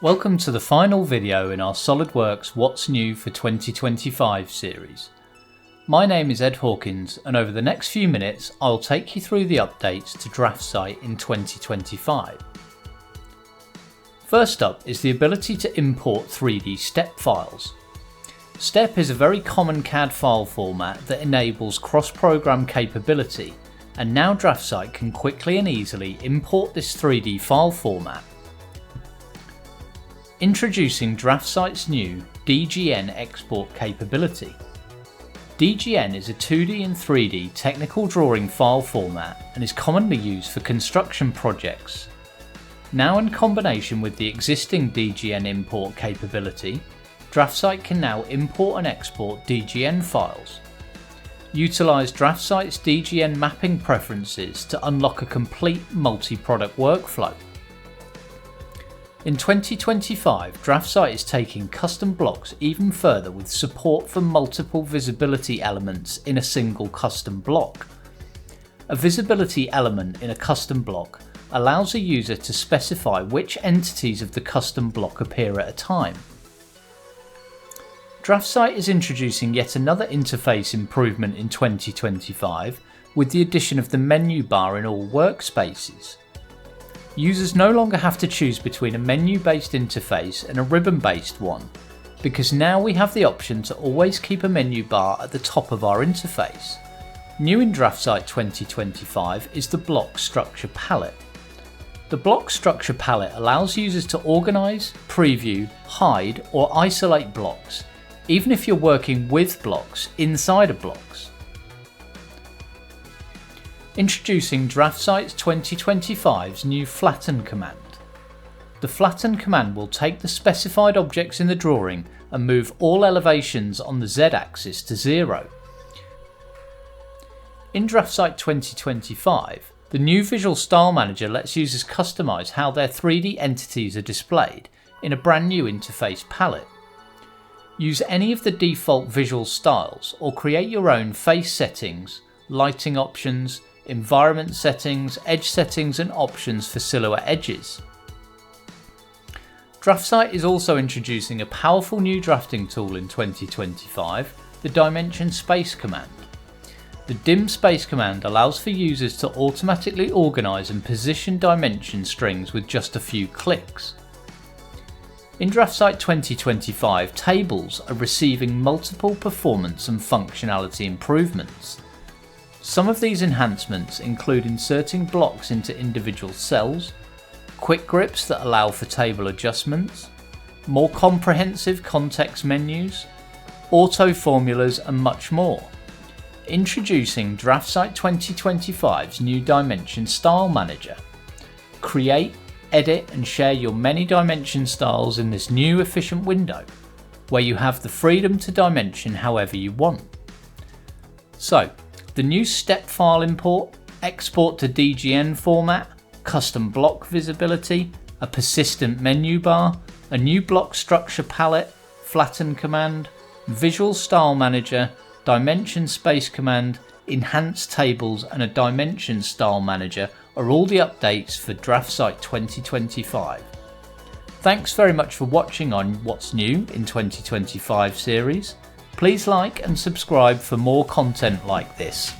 Welcome to the final video in our SOLIDWORKS What's New for 2025 series. My name is Ed Hawkins, and over the next few minutes I'll take you through the updates to Draftsight in 2025. First up is the ability to import 3D step files. Step is a very common CAD file format that enables cross-program capability, and now Draftsight can quickly and easily import this 3D file format. Introducing Draftsight's new DGN export capability. DGN is a 2D and 3D technical drawing file format and is commonly used for construction projects. Now in combination with the existing DGN import capability, Draftsight can now import and export DGN files. Utilise Draftsight's DGN mapping preferences to unlock a complete multi-product workflow. In 2025, Draftsight is taking custom blocks even further with support for multiple visibility elements in a single custom block. A visibility element in a custom block allows a user to specify which entities of the custom block appear at a time. Draftsight is introducing yet another interface improvement in 2025 with the addition of the menu bar in all workspaces. Users no longer have to choose between a menu-based interface and a ribbon-based one, because now we have the option to always keep a menu bar at the top of our interface. New in Draftsight 2025 is the block structure palette. The block structure palette allows users to organise, preview, hide or isolate blocks, even if you're working with blocks inside of blocks. Introducing Draftsight's 2025's new Flatten command. The Flatten command will take the specified objects in the drawing and move all elevations on the Z-axis to 0. In Draftsight 2025, the new Visual Style Manager lets users customise how their 3D entities are displayed in a brand new interface palette. Use any of the default visual styles or create your own face settings, lighting options, environment settings, edge settings and options for silhouette edges. Draftsight is also introducing a powerful new drafting tool in 2025, the Dimension Space command. The dim space command allows for users to automatically organise and position dimension strings with just a few clicks. In Draftsight 2025, tables are receiving multiple performance and functionality improvements. Some of these enhancements include inserting blocks into individual cells, quick grips that allow for table adjustments, more comprehensive context menus, auto formulas and much more. Introducing Draftsight 2025's new Dimension Style Manager. Create, edit and share your many dimension styles in this new efficient window, where you have the freedom to dimension however you want. So, the new step file import, export to DGN format, custom block visibility, a persistent menu bar, a new block structure palette, flatten command, visual style manager, dimension space command, enhanced tables and a dimension style manager are all the updates for Draftsight 2025. Thanks very much for watching on What's New in 2025 series. Please like and subscribe for more content like this.